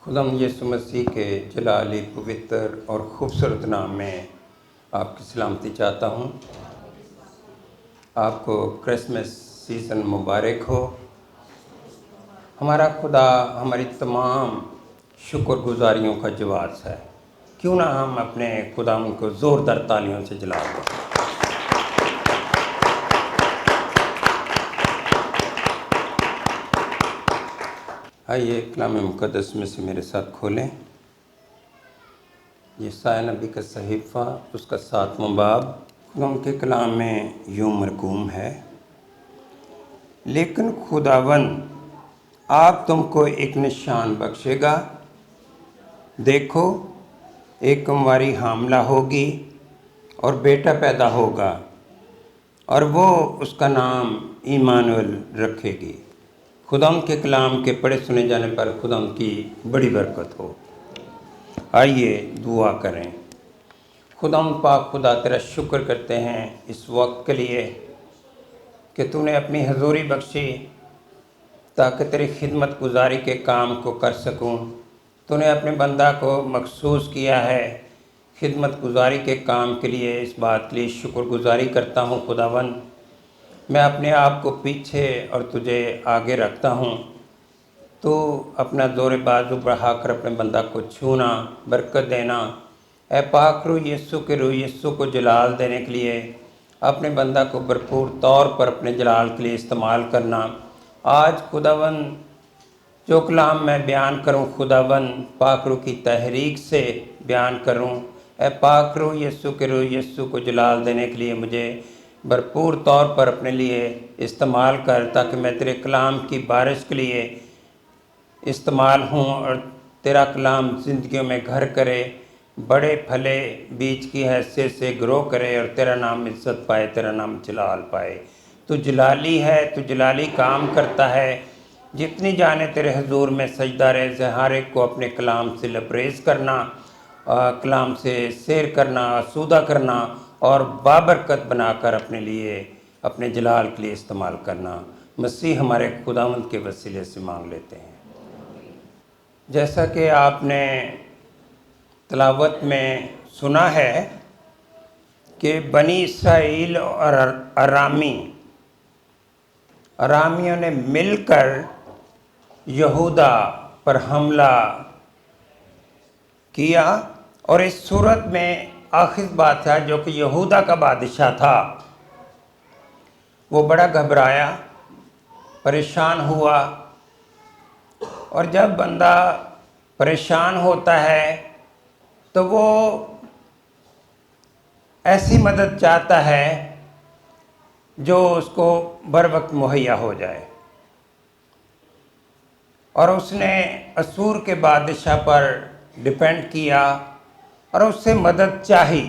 خدا یسوع مسیح کے جلالی پوتر اور خوبصورت نام میں آپ کی سلامتی چاہتا ہوں۔ آپ کو کرسمس سیزن مبارک ہو۔ ہمارا خدا ہماری تمام شکر گزاریوں کا جواز ہے، کیوں نہ ہم اپنے خدا کو زوردار تالیوں سے جلا دیں۔ آئیے کلام مقدس میں سے میرے ساتھ کھولیں۔ یسایا نبی کا صحیفہ اس کا 7واں باب خدا کے کلام میں یوں مرقوم ہے: لیکن خداوند آپ تم کو ایک نشان بخشے گا۔ دیکھو، ایک کنواری حاملہ ہوگی اور بیٹا پیدا ہوگا، اور وہ اس کا نام ایمانویل رکھے گی۔ خدا کے کلام کے پڑھے سنے جانے پر خدا کی بڑی برکت ہو۔ آئیے دعا کریں۔ خدا پاک خدا تیرا شکر کرتے ہیں اس وقت کے لیے کہ تو نے اپنی حضوری بخشی تاکہ تیری خدمت گزاری کے کام کو کر سکوں۔ تو نے اپنے بندہ کو مخصوص کیا ہے خدمت گزاری کے کام کے لیے۔ اس بات کے لیے شکر گزاری کرتا ہوں خداوند۔ میں اپنے آپ کو پیچھے اور تجھے آگے رکھتا ہوں۔ تو اپنا زور بازو بڑھا کر اپنے بندہ کو چھونا، برکت دینا۔ اے پاک روح یسوع کے روح یسوع کو جلال دینے کے لیے اپنے بندہ کو بھرپور طور پر اپنے جلال کے لیے استعمال کرنا۔ آج خداوند جو کلام میں بیان کروں خداوند پاک روح کی تحریک سے بیان کروں۔ اے پاک روح یسوع کے روح یسوع کو جلال دینے کے لیے مجھے بھرپور طور پر اپنے لیے استعمال کر، تاکہ میں تیرے کلام کی بارش کے لیے استعمال ہوں اور تیرا کلام زندگیوں میں گھر کرے، بڑے پھلے بیج کی حیثیت سے گرو کرے اور تیرا نام عزت پائے، تیرا نام جلال پائے۔ تو جلالی ہے، تو جلالی کام کرتا ہے۔ جتنی جانے تیرے حضور میں سجدہ ریز ہے، ہر ایک کو اپنے کلام سے لبریز کرنا، کلام سے سیر کرنا، آسودہ کرنا اور بابرکت بنا کر اپنے لیے اپنے جلال کے لیے استعمال کرنا۔ مسیح ہمارے خداوند کے وسیلے سے مانگ لیتے ہیں۔ جیسا کہ آپ نے تلاوت میں سنا ہے کہ بنی اسرائیل اور ارامیوں نے مل کر یہودا پر حملہ کیا، اور اس صورت میں آخذ بادشاہ جو کہ یہودا کا بادشاہ تھا وہ بڑا گھبرایا، پریشان ہوا۔ اور جب بندہ پریشان ہوتا ہے تو وہ ایسی مدد چاہتا ہے جو اس کو بر وقت مہیا ہو جائے، اور اس نے اسور کے بادشاہ پر ڈیپینڈ کیا اور اس سے مدد چاہی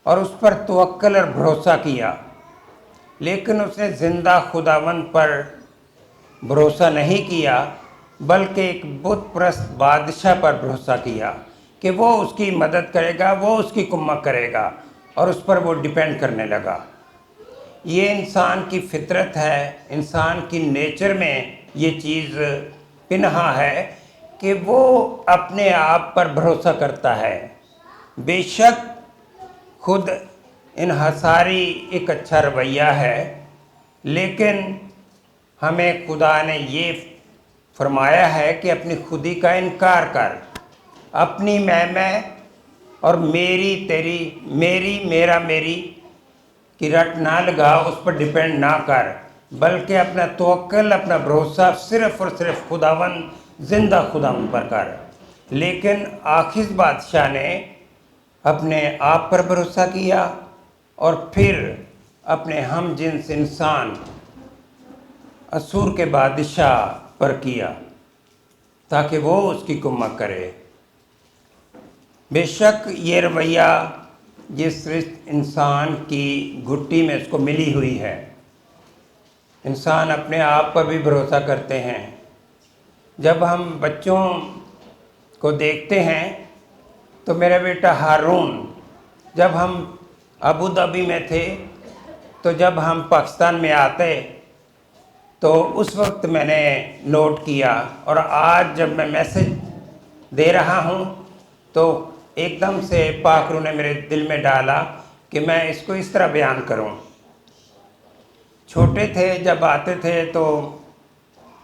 اور اس پر توکل اور بھروسہ کیا، لیکن اس نے زندہ خداوند پر بھروسہ نہیں کیا، بلکہ ایک بت پرست بادشاہ پر بھروسہ کیا کہ وہ اس کی مدد کرے گا، وہ اس کی کمک کرے گا، اور اس پر وہ ڈیپینڈ کرنے لگا۔ یہ انسان کی فطرت ہے، انسان کی نیچر میں یہ چیز پنہا ہے کہ وہ اپنے آپ پر بھروسہ کرتا ہے۔ بے شک خود انحصاری ایک اچھا رویہ ہے، لیکن ہمیں خدا نے یہ فرمایا ہے کہ اپنی خودی کا انکار کر، اپنی میں اور میری تیری، میری میرا میری کی رٹ نہ لگا، اس پر ڈیپینڈ نہ کر، بلکہ اپنا توکل، اپنا بھروسہ صرف اور صرف خداوند زندہ خداوند پر کر۔ لیکن آخذ بادشاہ نے اپنے آپ پر بھروسہ کیا اور پھر اپنے ہم جنس انسان اسور کے بادشاہ پر کیا تاکہ وہ اس کی کمک کرے۔ بے شک یہ رویہ جس انسان کی گھٹی میں اس کو ملی ہوئی ہے، انسان اپنے آپ پر بھی بھروسہ کرتے ہیں۔ جب ہم بچوں کو دیکھتے ہیں تو میرا بیٹا ہارون، جب ہم ابو دھابی میں تھے تو جب ہم پاکستان میں آتے تو اس وقت میں نے نوٹ کیا، اور آج جب میں میسج دے رہا ہوں تو ایک دم سے پاک روح نے میرے دل میں ڈالا کہ میں اس کو اس طرح بیان کروں۔ چھوٹے تھے جب آتے تھے تو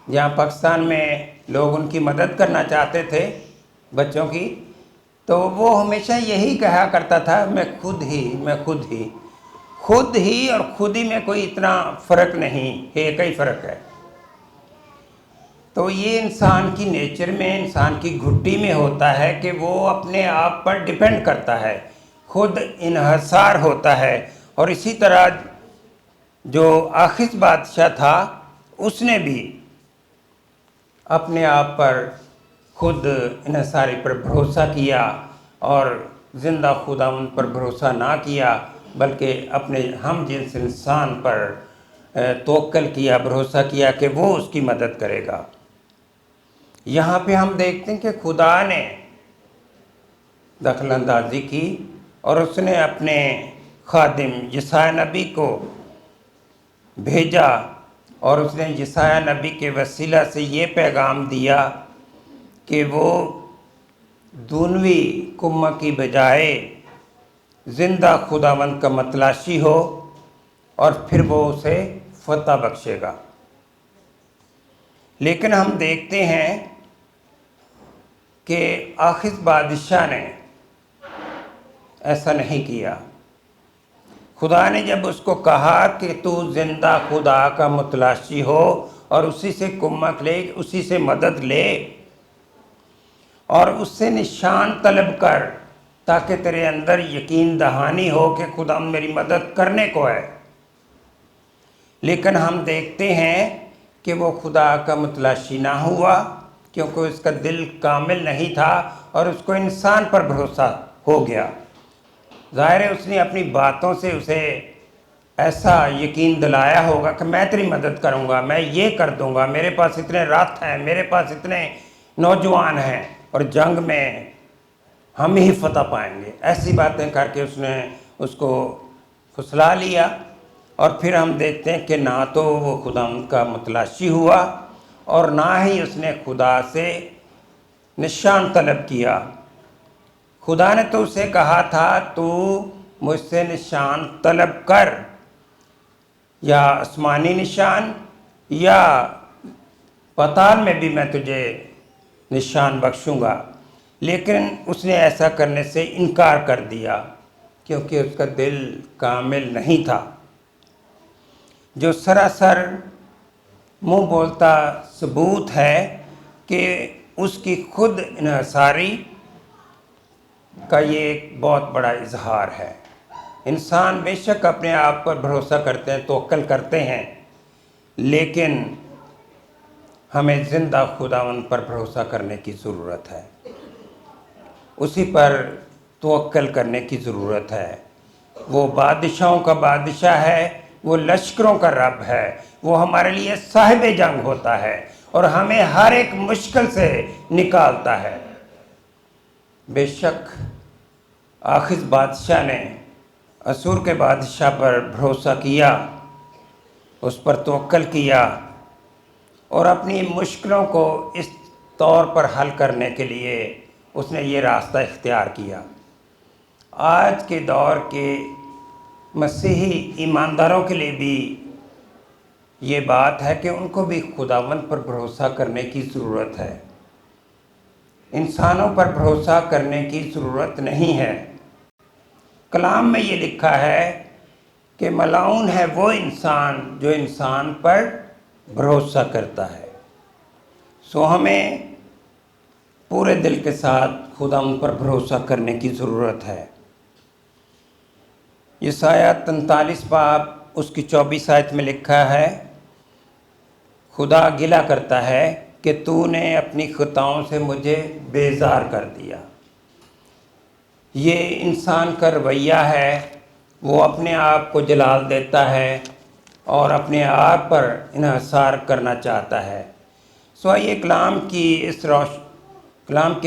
یہاں پاکستان میں لوگ ان کی مدد کرنا چاہتے تھے بچوں کی، تو وہ ہمیشہ یہی کہا کرتا تھا میں خود ہی اور خود ہی میں کوئی اتنا فرق نہیں ہے، ایک ہی فرق ہے۔ تو یہ انسان کی نیچر میں، انسان کی گھٹی میں ہوتا ہے کہ وہ اپنے آپ پر ڈیپینڈ کرتا ہے، خود انحصار ہوتا ہے۔ اور اسی طرح جو آخذ بادشاہ تھا اس نے بھی اپنے آپ پر خود انحصاری پر بھروسہ کیا، اور زندہ خداوند پر بھروسہ نہ کیا بلکہ اپنے ہم جنس انسان پر توکل کیا، بھروسہ کیا کہ وہ اس کی مدد کرے گا۔ یہاں پہ ہم دیکھتے ہیں کہ خدا نے دخل اندازی کی، اور اس نے اپنے خادم یسایہ نبی کو بھیجا، اور اس نے یسایہ نبی کے وسیلہ سے یہ پیغام دیا کہ وہ دونویں کمہ کی بجائے زندہ خداوند کا متلاشی ہو، اور پھر وہ اسے فتح بخشے گا۔ لیکن ہم دیکھتے ہیں کہ آخذ بادشاہ نے ایسا نہیں کیا۔ خدا نے جب اس کو کہا کہ تو زندہ خدا کا متلاشی ہو اور اسی سے کمک لے، اسی سے مدد لے، اور اس سے نشان طلب کر، تاکہ تیرے اندر یقین دہانی ہو کہ خدا میری مدد کرنے کو ہے۔ لیکن ہم دیکھتے ہیں کہ وہ خدا کا متلاشی نہ ہوا، کیونکہ اس کا دل کامل نہیں تھا اور اس کو انسان پر بھروسہ ہو گیا۔ ظاہر ہے اس نے اپنی باتوں سے اسے ایسا یقین دلایا ہوگا کہ میں تیری مدد کروں گا، میں یہ کر دوں گا، میرے پاس اتنے راتھ ہیں، میرے پاس اتنے نوجوان ہیں، اور جنگ میں ہم ہی فتح پائیں گے۔ ایسی باتیں کر کے اس نے اس کو پھسلا لیا، اور پھر ہم دیکھتے ہیں کہ نہ تو وہ خدا ان کا متلاشی ہوا، اور نہ ہی اس نے خدا سے نشان طلب کیا۔ خدا نے تو اسے کہا تھا تو مجھ سے نشان طلب کر، یا آسمانی نشان یا پتال میں بھی میں تجھے نشان بخشوں گا، لیکن اس نے ایسا کرنے سے انکار کر دیا کیونکہ اس کا دل کامل نہیں تھا۔ جو سراسر منہ بولتا ثبوت ہے کہ اس کی خود انحصاری کا یہ ایک بہت بڑا اظہار ہے۔ انسان بے شک اپنے آپ پر بھروسہ کرتے ہیں، توکل کرتے ہیں، لیکن ہمیں زندہ خداوند پر بھروسہ کرنے کی ضرورت ہے، اسی پر توکل کرنے کی ضرورت ہے۔ وہ بادشاہوں کا بادشاہ ہے، وہ لشکروں کا رب ہے، وہ ہمارے لیے صاحب جنگ ہوتا ہے اور ہمیں ہر ایک مشکل سے نکالتا ہے۔ بے شک آخذ بادشاہ نے اسور کے بادشاہ پر بھروسہ کیا، اس پر توکل کیا، اور اپنی مشکلوں کو اس طور پر حل کرنے کے لیے اس نے یہ راستہ اختیار کیا۔ آج کے دور کے مسیحی ایمانداروں کے لیے بھی یہ بات ہے کہ ان کو بھی خداوند پر بھروسہ کرنے کی ضرورت ہے، انسانوں پر بھروسہ کرنے کی ضرورت نہیں ہے۔ کلام میں یہ لکھا ہے کہ ملعون ہے وہ انسان جو انسان پر بھروسہ کرتا ہے۔ سو ہمیں پورے دل کے ساتھ خدا پر بھروسہ کرنے کی ضرورت ہے۔ یسایہ 43 باب اس کی 24 آیت میں لکھا ہے، خدا گلہ کرتا ہے کہ تو نے اپنی خطاؤں سے مجھے بیزار کر دیا۔ یہ انسان کا رویہ ہے، وہ اپنے آپ کو جلال دیتا ہے اور اپنے آپ پر انحصار کرنا چاہتا ہے۔ سو آئیے کلام کے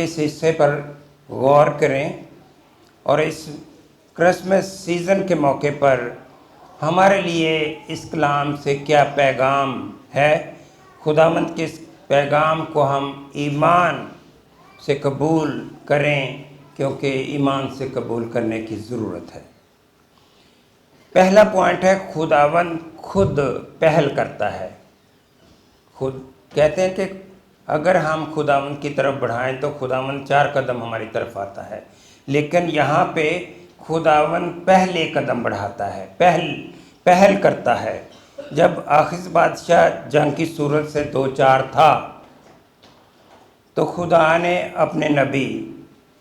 اس حصے پر غور کریں، اور اس کرسمس سیزن کے موقع پر ہمارے لیے اس کلام سے کیا پیغام ہے خداوند کے اس پیغام کو ہم ایمان سے قبول کریں، کیونکہ ایمان سے قبول کرنے کی ضرورت ہے۔ پہلا پوائنٹ ہے خداوند خود پہل کرتا ہے۔ خود کہتے ہیں کہ اگر ہم خداوند کی طرف بڑھائیں تو خداوند 4 قدم ہماری طرف آتا ہے، لیکن یہاں پہ خداوند پہلے قدم بڑھاتا ہے، پہل کرتا ہے۔ جب آخذ بادشاہ جنگ کی صورت سے 2-4 تھا تو خدا نے اپنے نبی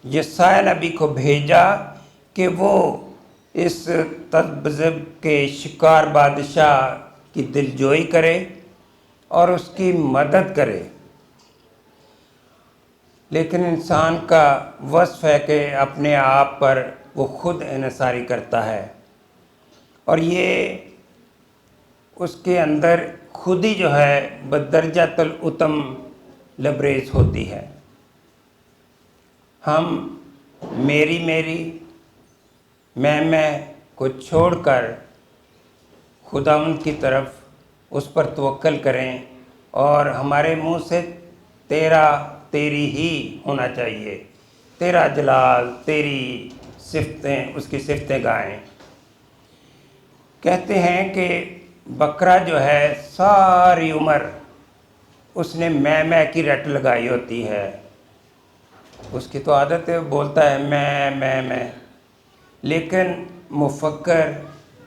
یسایہ نبی کو بھیجا کہ وہ اس تذبذب کے شکار بادشاہ کی دلجوئی کرے اور اس کی مدد کرے۔ لیکن انسان کا وصف ہے کہ اپنے آپ پر وہ خود انحصاری کرتا ہے، اور یہ اس کے اندر خود ہی جو ہے بدرجۃ العتم لبریز ہوتی ہے۔ ہم میری میں کو چھوڑ کر خداوند کی طرف اس پر توکل کریں، اور ہمارے منہ سے تیری ہی ہونا چاہیے، تیرا جلال، تیری صفتیں، اس کی صفتیں گائیں۔ کہتے ہیں کہ بکرا جو ہے ساری عمر اس نے میں کی رٹ لگائی ہوتی ہے، اس کی تو عادت ہے، بولتا ہے میں، لیکن مفکر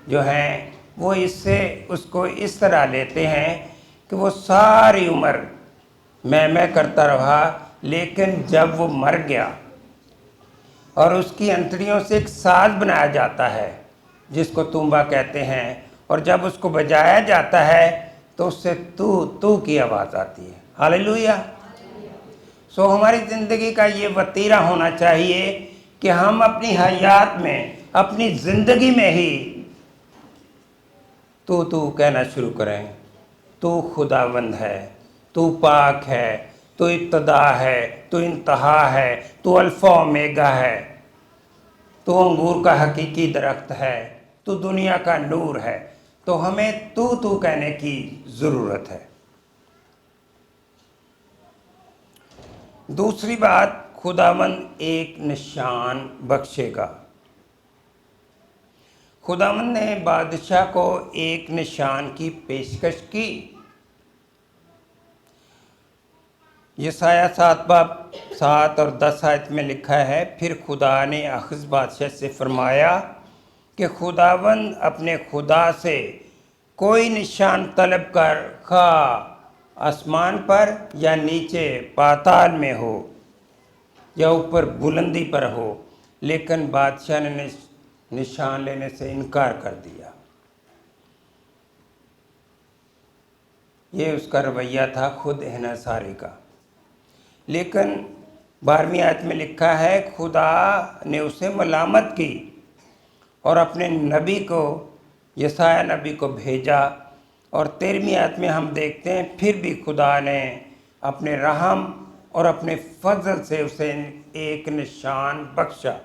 جو ہیں وہ اس کو اس طرح لیتے ہیں کہ وہ ساری عمر میں کرتا رہا، لیکن جب وہ مر گیا اور اس کی انتڑیوں سے ایک ساز بنایا جاتا ہے جس کو تنبا کہتے ہیں، اور جب اس کو بجایا جاتا ہے تو اس سے تو کی آواز آتی ہے۔ ہاللیلویہ۔ سو ہماری زندگی کا یہ وتیرہ ہونا چاہیے کہ ہم اپنی حیات میں، اپنی زندگی میں ہی تو کہنا شروع کریں۔ تو خداوند ہے، تو پاک ہے، تو ابتدا ہے، تو انتہا ہے، تو الفا اومیگا ہے، تو انگور کا حقیقی درخت ہے، تو دنیا کا نور ہے۔ تو ہمیں تو کہنے کی ضرورت ہے۔ دوسری بات، خداوند ایک نشان بخشے گا۔ خداوند نے بادشاہ کو ایک نشان کی پیشکش کی۔ یسایہ 7 اور 10 آیت میں لکھا ہے، پھر خدا نے آخذ بادشاہ سے فرمایا کہ خداوند اپنے خدا سے کوئی نشان طلب کر، خواہ آسمان پر یا نیچے پاتال میں ہو یا اوپر بلندی پر ہو۔ لیکن بادشاہ نے نشان لینے سے انکار کر دیا۔ یہ اس کا رویہ تھا خود انحصاری کا۔ لیکن 12ویں آیت میں لکھا ہے، خدا نے اسے ملامت کی اور اپنے نبی کو، یسایہ نبی کو بھیجا، اور 13ویں آیت میں ہم دیکھتے ہیں پھر بھی خدا نے اپنے رحم اور اپنے فضل سے اسے ایک نشان بخشا۔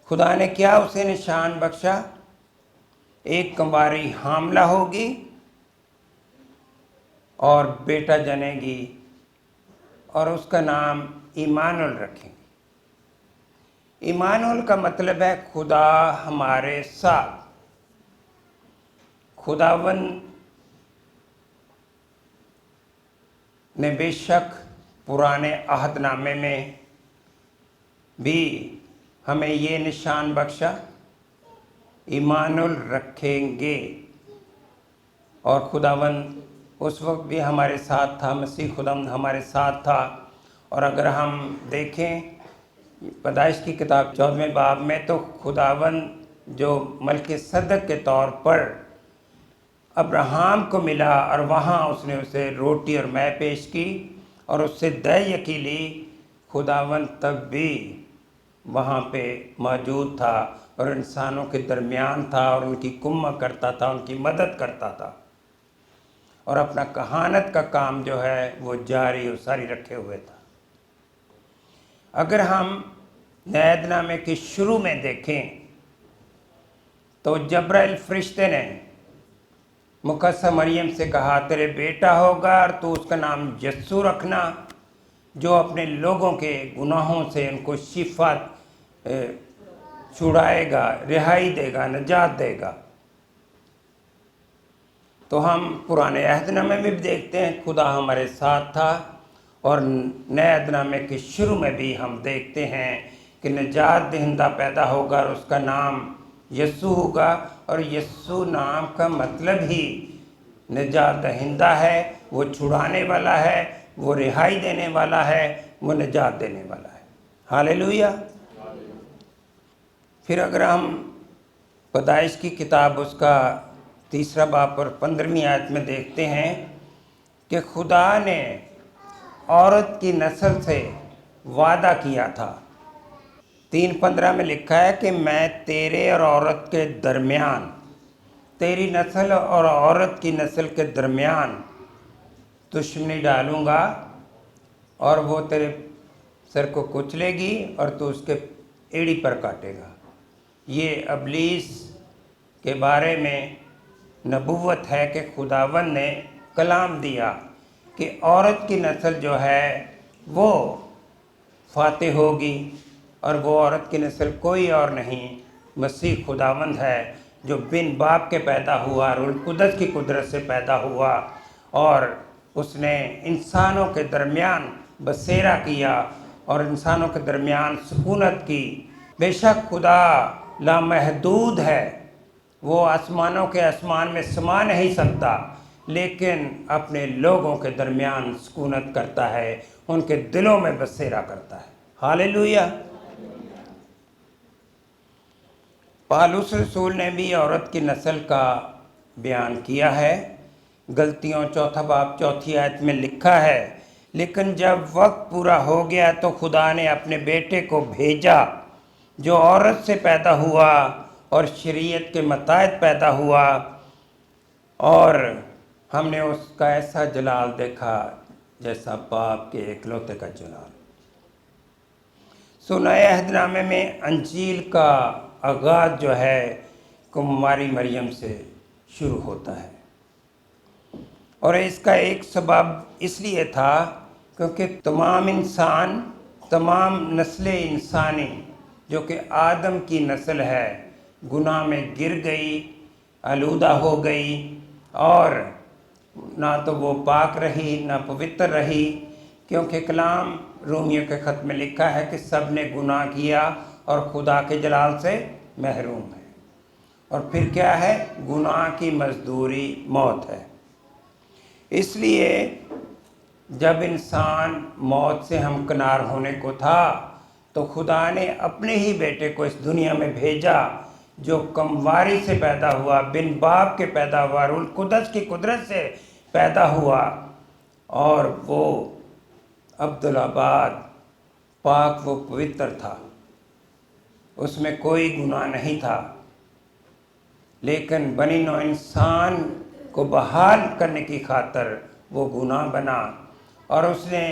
خدا نے کیا اسے نشان بخشا؟ ایک کنواری حاملہ ہوگی اور بیٹا جنے گی، اور اس کا نام ایمانویل رکھیں گے۔ ایمانویل کا مطلب ہے خدا ہمارے ساتھ۔ خداوند نے بے شک پرانے عہد نامے میں بھی ہمیں یہ نشان بخشا، ایمانویل رکھیں گے، اور خداوند اس وقت بھی ہمارے ساتھ تھا، مسیح خداوند ہمارے ساتھ تھا۔ اور اگر ہم دیکھیں پیدائش کی کتاب 14ویں باب میں، تو خداوند جو ملک صدق کے طور پر ابراہیم کو ملا، اور وہاں اس نے اسے روٹی اور مے پیش کی اور اس سے دہ یقی لی، خداوند تب بھی وہاں پہ موجود تھا اور انسانوں کے درمیان تھا، اور ان کی کمہ کرتا تھا، ان کی مدد کرتا تھا، اور اپنا کہانت کا کام جو ہے وہ جاری و ساری رکھے ہوئے تھا۔ اگر ہم نئے عہد نامے کے شروع میں دیکھیں تو جبرائیل فرشتے نے مقدسہ مریم سے کہا تیرے بیٹا ہوگا اور تو اس کا نام یسوع رکھنا، جو اپنے لوگوں کے گناہوں سے ان کو شفا چھڑائے گا، رہائی دے گا، نجات دے گا۔ تو ہم پرانے عہد نامے میں بھی دیکھتے ہیں خدا ہمارے ساتھ تھا، اور نئے عہد نامے کے شروع میں بھی ہم دیکھتے ہیں کہ نجات دہندہ پیدا ہوگا اور اس کا نام یسوع ہوگا، اور یسوع نام کا مطلب ہی نجات دہندہ ہے، وہ چھڑانے والا ہے، وہ رہائی دینے والا ہے، وہ نجات دینے والا ہے۔ ہاللیلویہ۔ پھر اگر ہم پیدائش کی کتاب اس کا 3 باب اور 15ویں آیت میں دیکھتے ہیں کہ خدا نے عورت کی نسل سے وعدہ کیا تھا۔ 3:15 میں لکھا ہے کہ میں تیرے اور عورت کے درمیان، تیری نسل اور عورت کی نسل کے درمیان دشمنی ڈالوں گا، اور وہ تیرے سر کو کچلے گی اور تو اس کے ایڑی پر کاٹے گا۔ یہ ابلیس کے بارے میں نبوت ہے کہ خداوند نے کلام دیا کہ عورت کی نسل جو ہے وہ فاتح ہوگی، اور وہ عورت کی نسل کوئی اور نہیں، مسیح خداوند ہے، جو بن باپ کے پیدا ہوا، روح القدس کی قدرت سے پیدا ہوا، اور اس نے انسانوں کے درمیان بسیرا کیا اور انسانوں کے درمیان سکونت کی۔ بے شک خدا لامحدود ہے، وہ آسمانوں کے آسمان میں سما نہیں سکتا، لیکن اپنے لوگوں کے درمیان سکونت کرتا ہے، ان کے دلوں میں بسیرا کرتا ہے۔ ہاللیلویہ۔ پالوس رسول نے بھی عورت کی نسل کا بیان کیا ہے۔ غلطیوں 4 باب 4 آیت میں لکھا ہے، لیکن جب وقت پورا ہو گیا تو خدا نے اپنے بیٹے کو بھیجا جو عورت سے پیدا ہوا اور شریعت کے مطابق پیدا ہوا، اور ہم نے اس کا ایسا جلال دیکھا جیسا باپ کے اکلوتے کا جلال۔ نئے عہد نامے میں انجیل کا آغاز جو ہے کماری مریم سے شروع ہوتا ہے، اور اس کا ایک سبب اس لیے تھا کیونکہ تمام انسان، تمام نسل انسانی جو کہ آدم کی نسل ہے، گناہ میں گر گئی، آلودہ ہو گئی، اور نہ تو وہ پاک رہی نہ پوتر رہی، کیونکہ کلام رومیوں کے خط میں لکھا ہے کہ سب نے گناہ کیا اور خدا کے جلال سے محروم ہے۔ اور پھر کیا ہے؟ گناہ کی مزدوری موت ہے۔ اس لیے جب انسان موت سے ہمکنار ہونے کو تھا تو خدا نے اپنے ہی بیٹے کو اس دنیا میں بھیجا، جو کمواری سے پیدا ہوا، بن باپ کے پیدا ہوا، روح القدس کی قدرت سے پیدا ہوا، اور وہ عبدالآباد، پاک و پوتر تھا، اس میں کوئی گناہ نہیں تھا، لیکن بنی نوع انسان کو بحال کرنے کی خاطر وہ گناہ بنا، اور اس نے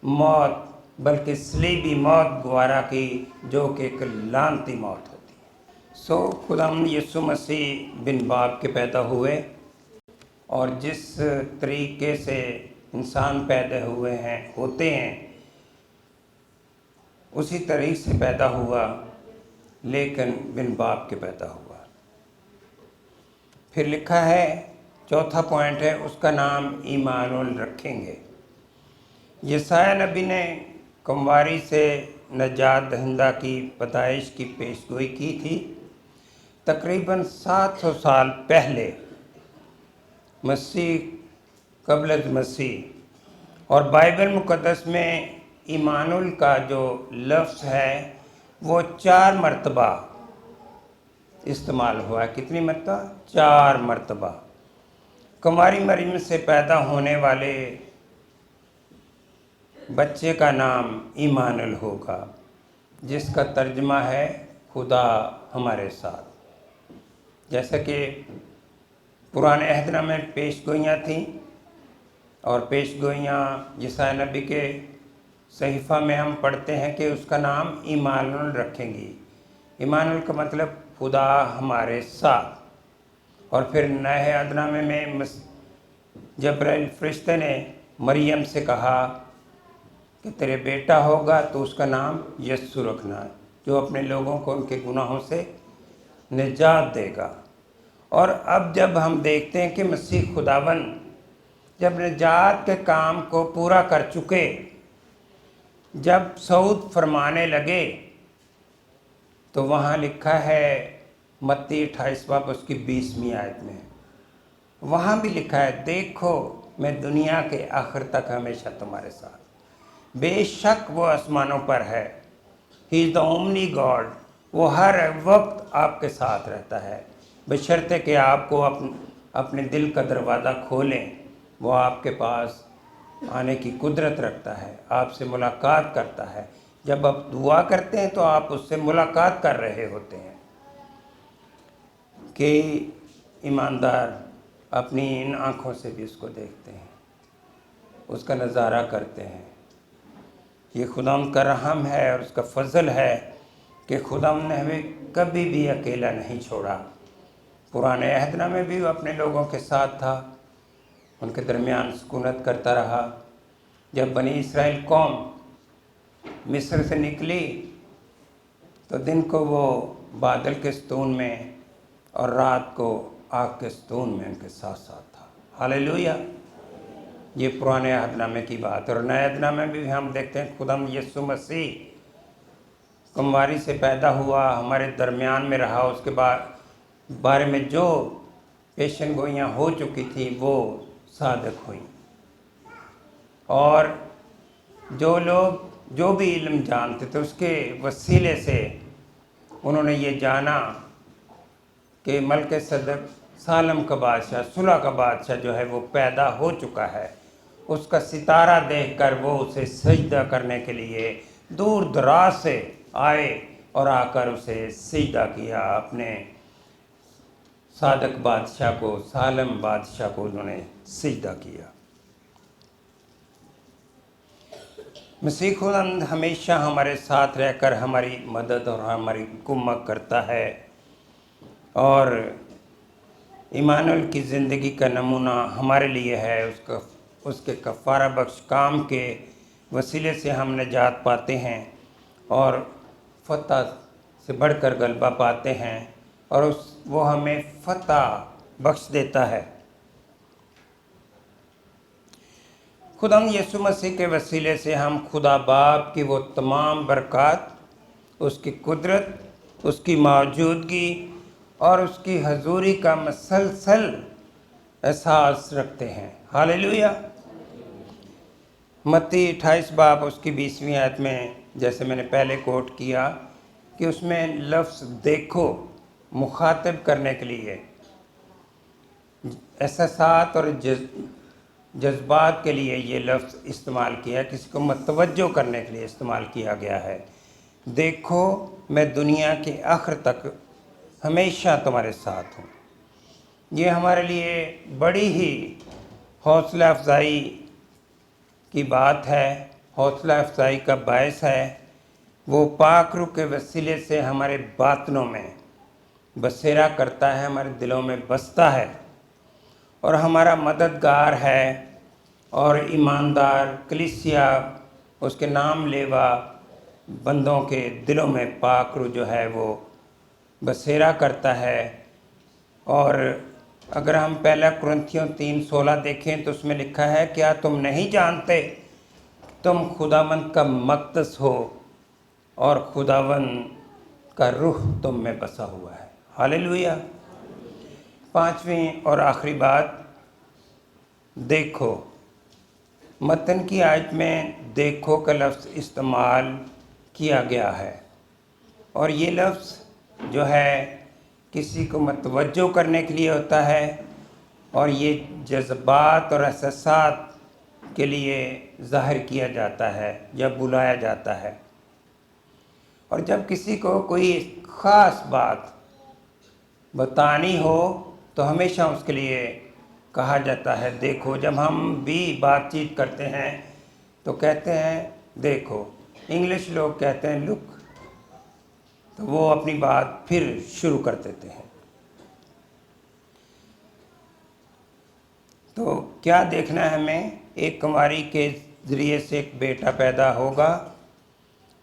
موت، بلکہ صلیبی موت گوارا کی، جو کہ ایک لعنتی موت ہوتی ہے۔ خداوند یسوع مسیح بن باپ کے پیدا ہوئے، اور جس طریقے سے انسان پیدا ہوتے ہیں اسی طریقے سے پیدا ہوا، لیکن بن باپ کے پیدا ہوا۔ پھر لکھا ہے، 4 پوائنٹ ہے، اس کا نام ایمانویل رکھیں گے۔ یسایہ نبی نے کمواری سے نجات دہندہ کی پیدائش کی پیشگوئی کی تھی۔ تقریباً 700 سال پہلے مسیح قبل از مسیح، اور بائبل مقدس میں ایمانویل کا جو لفظ ہے وہ 4 مرتبہ استعمال ہوا ہے۔ کتنی مرتبہ؟ 4 مرتبہ۔ کماری مریم سے پیدا ہونے والے بچے کا نام ایمانویل ہوگا، جس کا ترجمہ ہے خدا ہمارے ساتھ۔ جیسا کہ پرانے عہد نامے میں پیش گوئیاں تھیں، اور پیش گوئیاں یسایہ نبی کے صحیفہ میں ہم پڑھتے ہیں کہ اس کا نام ایمانویل رکھیں گی۔ ایمانویل کا مطلب خدا ہمارے ساتھ، اور پھر نئے عہد نامے میں جبرائیل فرشتے نے مریم سے کہا کہ تیرے بیٹا ہوگا تو اس کا نام یسوع رکھنا، جو اپنے لوگوں کو ان کے گناہوں سے نجات دے گا۔ اور اب جب ہم دیکھتے ہیں کہ مسیح خداوند جب نجات کے کام کو پورا کر چکے، جب صعود فرمانے لگے، تو وہاں لکھا ہے متی 28 باب اس کی 20ویں آیت میں، وہاں بھی لکھا ہے دیکھو میں دنیا کے آخر تک ہمیشہ تمہارے ساتھ۔ بے شک وہ آسمانوں پر ہے، ہی از دا اومنی گاڈ، وہ ہر وقت آپ کے ساتھ رہتا ہے، بشرطے کہ آپ کو اپنے دل کا دروازہ کھولیں۔ وہ آپ کے پاس آنے کی قدرت رکھتا ہے، آپ سے ملاقات کرتا ہے۔ جب آپ دعا کرتے ہیں تو آپ اس سے ملاقات کر رہے ہوتے ہیں کہ ایماندار اپنی ان آنکھوں سے بھی اس کو دیکھتے ہیں، اس کا نظارہ کرتے ہیں۔ یہ خدا ان کا رحم ہے اور اس کا فضل ہے کہ خدا نے ہمیں کبھی بھی اکیلا نہیں چھوڑا۔ پرانے عہد نامے بھی وہ اپنے لوگوں کے ساتھ تھا، ان کے درمیان سکونت کرتا رہا۔ جب بنی اسرائیل قوم مصر سے نکلی تو دن کو وہ بادل کے ستون میں اور رات کو آگ کے ستون میں ان کے ساتھ ساتھ تھا۔ ہاللیلویہ! یہ پرانے عہد نامے کی بات۔ اور نئے عہد نامے میں بھی ہم دیکھتے ہیں خدا یسوع مسیح کمواری سے پیدا ہوا، ہمارے درمیان میں رہا، اس کے بارے میں جو پیشن گوئیاں ہو چکی تھیں وہ صادق ہوئیں، اور جو لوگ جو بھی علم جانتے تھے اس کے وسیلے سے انہوں نے یہ جانا کہ ملک صدق سالم کا بادشاہ، صلح کا بادشاہ جو ہے وہ پیدا ہو چکا ہے۔ اس کا ستارہ دیکھ کر وہ اسے سجدہ کرنے کے لیے دور دراز سے آئے اور آ کر اسے سجدہ کیا، اپنے صادق بادشاہ کو، سالم بادشاہ کو انہوں نے سجدہ کیا۔ مسیح خداوند ہمیشہ ہمارے ساتھ رہ کر ہماری مدد اور ہماری کمک کرتا ہے، اور ایمانویل کی زندگی کا نمونہ ہمارے لیے ہے۔ اس کے کفارہ بخش کام کے وسیلے سے ہم نجات پاتے ہیں اور فتح سے بڑھ کر غلبہ پاتے ہیں، اور وہ ہمیں فتح بخش دیتا ہے۔ خدا یسوع مسیح کے وسیلے سے ہم خدا باپ کی وہ تمام برکات، اس کی قدرت، اس کی موجودگی اور اس کی حضوری کا مسلسل احساس رکھتے ہیں۔ ہاللیلویہ! متی 28 باب اس کی 20ویں آیت میں، جیسے میں نے پہلے کوٹ کیا کہ اس میں لفظ دیکھو مخاطب کرنے کے لیے احساسات اور جذبات کے لیے یہ لفظ استعمال کیا، کسی کو متوجہ کرنے کے لیے استعمال کیا گیا ہے۔ دیکھو میں دنیا کے آخر تک ہمیشہ تمہارے ساتھ ہوں۔ یہ ہمارے لیے بڑی ہی حوصلہ افزائی کی بات ہے، حوصلہ افزائی کا باعث ہے۔ وہ پاک روح کے وسیلے سے ہمارے باطنوں میں بسیرا کرتا ہے، ہمارے دلوں میں بستا ہے، اور ہمارا مددگار ہے اور ایماندار کلیسیا، اس کے نام لیوا بندوں کے دلوں میں پاک روح جو ہے وہ بسیرا کرتا ہے۔ اور اگر ہم پہلا کرنتھیوں 3:16 دیکھیں تو اس میں لکھا ہے، کیا تم نہیں جانتے تم خداوند کا مقدس ہو اور خداوند کا روح تم میں بسا ہوا ہے۔ ہاللیلویہ! 5ویں اور آخری بات، دیکھو۔ متن کی آیت میں دیکھو کا لفظ استعمال کیا گیا ہے، اور یہ لفظ جو ہے کسی کو متوجہ کرنے کے لیے ہوتا ہے، اور یہ جذبات اور احساسات کے لیے ظاہر کیا جاتا ہے یا بلایا جاتا ہے۔ اور جب کسی کو کوئی خاص بات بتانی ہو تو ہمیشہ اس کے لیے کہا جاتا ہے دیکھو۔ جب ہم بھی بات چیت کرتے ہیں تو کہتے ہیں دیکھو، انگلش لوگ کہتے ہیں لک، تو وہ اپنی بات پھر شروع کر دیتے ہیں۔ تو کیا دیکھنا ہے ہمیں؟ ایک کنواری کے ذریعے سے ایک بیٹا پیدا ہوگا،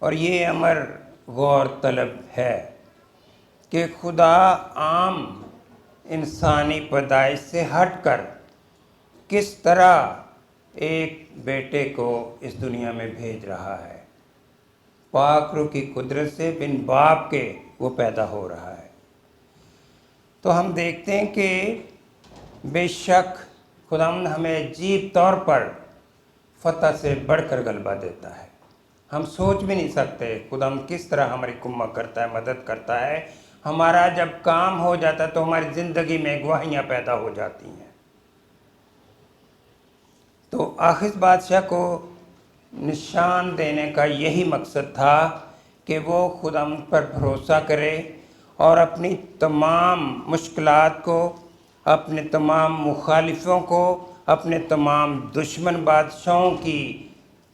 اور یہ امر غور طلب ہے کہ خدا عام انسانی پیدائش سے ہٹ کر کس طرح ایک بیٹے کو اس دنیا میں بھیج رہا ہے۔ پاک روح کی قدرت سے بن باپ کے وہ پیدا ہو رہا ہے۔ تو ہم دیکھتے ہیں کہ بے شک خداوند ہمیں عجیب طور پر فتح سے بڑھ کر غلبہ دیتا ہے۔ ہم سوچ بھی نہیں سکتے خداوند کس طرح ہماری کمک کرتا ہے، مدد کرتا ہے۔ ہمارا جب کام ہو جاتا ہے تو ہماری زندگی میں گواہیاں پیدا ہو جاتی ہیں۔ تو آخذ بادشاہ کو نشان دینے کا یہی مقصد تھا کہ وہ خداوند پر بھروسہ کرے اور اپنی تمام مشکلات کو، اپنے تمام مخالفوں کو، اپنے تمام دشمن بادشاہوں کی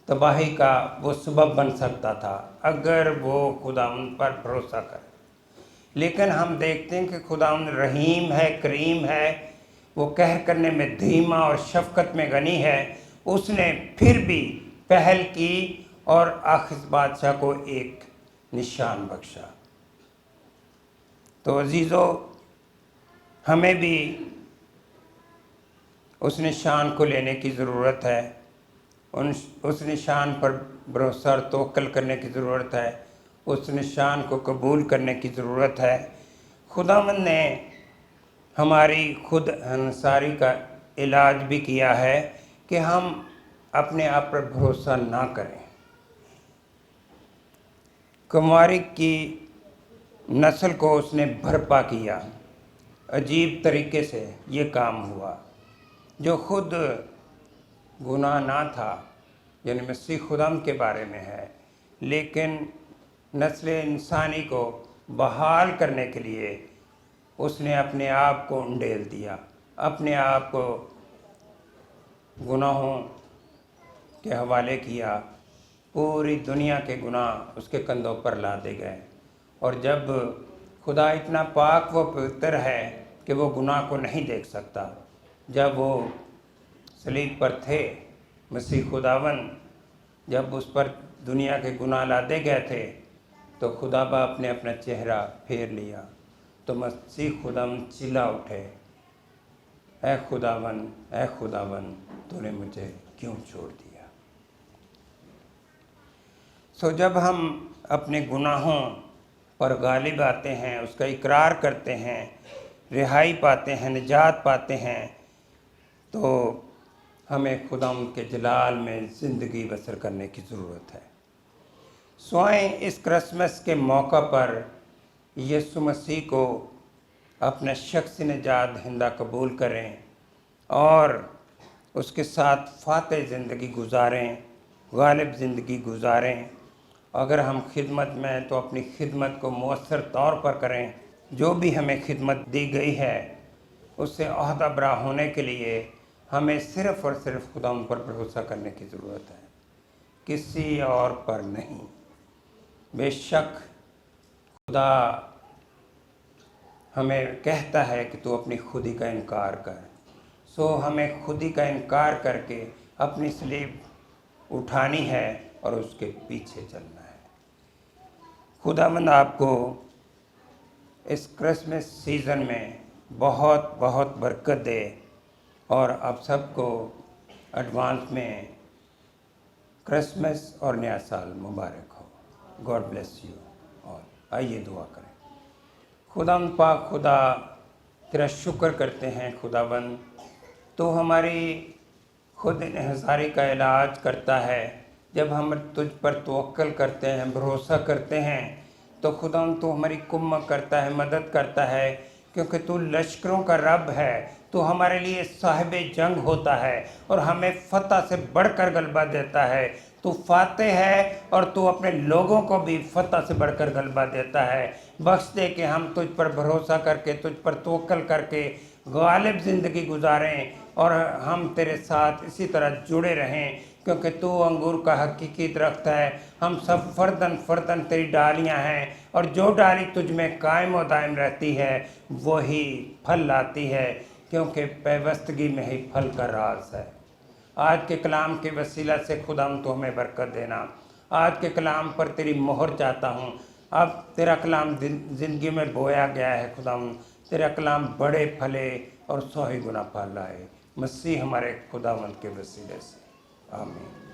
تباہی کا وہ سبب بن سکتا تھا اگر وہ خداوند پر بھروسہ کرے۔ لیکن ہم دیکھتے ہیں کہ خداوند رحیم ہے، کریم ہے، وہ قہر کرنے میں دھیما اور شفقت میں غنی ہے۔ اس نے پھر بھی پہل کی اور آخذ بادشاہ کو ایک نشان بخشا۔ تو عزیزو، ہمیں بھی اس نشان کو لینے کی ضرورت ہے، اس نشان پر بھروسہ اور توکل کرنے کی ضرورت ہے، اس نشان کو قبول کرنے کی ضرورت ہے۔ خداوند نے ہماری خود انحصاری کا علاج بھی کیا ہے کہ ہم اپنے آپ پر بھروسہ نہ کریں۔ کنواری کی نسل کو اس نے بھرپا کیا، عجیب طریقے سے یہ کام ہوا۔ جو خود گناہ نہ تھا، یعنی مسیح خداوند کے بارے میں ہے، لیکن نسل انسانی کو بحال کرنے کے لیے اس نے اپنے آپ کو انڈیل دیا، اپنے آپ کو گناہوں کے حوالے کیا۔ پوری دنیا کے گناہ اس کے کندھوں پر لادے گئے، اور جب خدا اتنا پاک و پوتر ہے کہ وہ گناہ کو نہیں دیکھ سکتا، جب وہ صلیب پر تھے، مسیح خداوند جب اس پر دنیا کے گناہ لادے گئے تھے تو خدا باپ نے اپنا چہرہ پھیر لیا، تو مسیح خداوند چلا اٹھے، اے خداوند، اے خداوند، تو نے مجھے کیوں چھوڑ دیا۔ جب ہم اپنے گناہوں پر غالب آتے ہیں، اس کا اقرار کرتے ہیں، رہائی پاتے ہیں، نجات پاتے ہیں، تو ہمیں خداوند کے جلال میں زندگی بسر کرنے کی ضرورت ہے۔ آئیں اس کرسمس کے موقع پر یسوع مسیح کو اپنا شخصی نجات دہندہ قبول کریں اور اس کے ساتھ فاتح زندگی گزاریں، غالب زندگی گزاریں۔ اگر ہم خدمت میں ہیں تو اپنی خدمت کو مؤثر طور پر کریں۔ جو بھی ہمیں خدمت دی گئی ہے اس سے عہدہ برا ہونے کے لیے ہمیں صرف اور صرف خداوند پر بھروسہ کرنے کی ضرورت ہے، کسی اور پر نہیں۔ بے شک خدا ہمیں کہتا ہے کہ تو اپنی خودی کا انکار کر، ہمیں خودی کا انکار کر کے اپنی صلیب اٹھانی ہے اور اس کے پیچھے چلنا ہے۔ خداوند آپ کو اس کرسمس سیزن میں بہت بہت برکت دے، اور آپ سب کو ایڈوانس میں کرسمس اور نیا سال مبارک ہو۔ God bless you all. آئیے دعا کریں۔ خداوند پاک خدا، تیرا شکر کرتے ہیں خداوند، تو ہماری خود انحصاری کا علاج کرتا ہے۔ جب ہم تجھ پر توکل کرتے ہیں، بھروسہ کرتے ہیں، تو خداوند تو ہماری کمک کرتا ہے، مدد کرتا ہے، کیونکہ تو لشکروں کا رب ہے۔ تو ہمارے لیے صاحب جنگ ہوتا ہے اور ہمیں فتح سے بڑھ کر غلبہ دیتا ہے۔ تو فاتح ہے اور تو اپنے لوگوں کو بھی فتح سے بڑھ کر غلبہ دیتا ہے۔ بخش دے کہ ہم تجھ پر بھروسہ کر کے، تجھ پر توکل کر کے غالب زندگی گزاریں، اور ہم تیرے ساتھ اسی طرح جڑے رہیں، کیونکہ تو انگور کا حقیقی درخت ہے۔ ہم سب فردن فردن تیری ڈالیاں ہیں، اور جو ڈالی تجھ میں قائم و دائم رہتی ہے وہی پھل لاتی ہے۔ کیونکہ پیوستگی میں ہی پھل کا راز ہے۔ آج کے کلام کے وسیلہ سے خدا تو ہمیں برکت دینا۔ آج کے کلام پر تیری مہر چاہتا ہوں۔ اب تیرا کلام زندگی میں بویا گیا ہے خدا، تیرا کلام بڑے پھلے اور 100 گنا پھل لائے، مسیح ہمارے خداوند کے وسیلے سے، آمین۔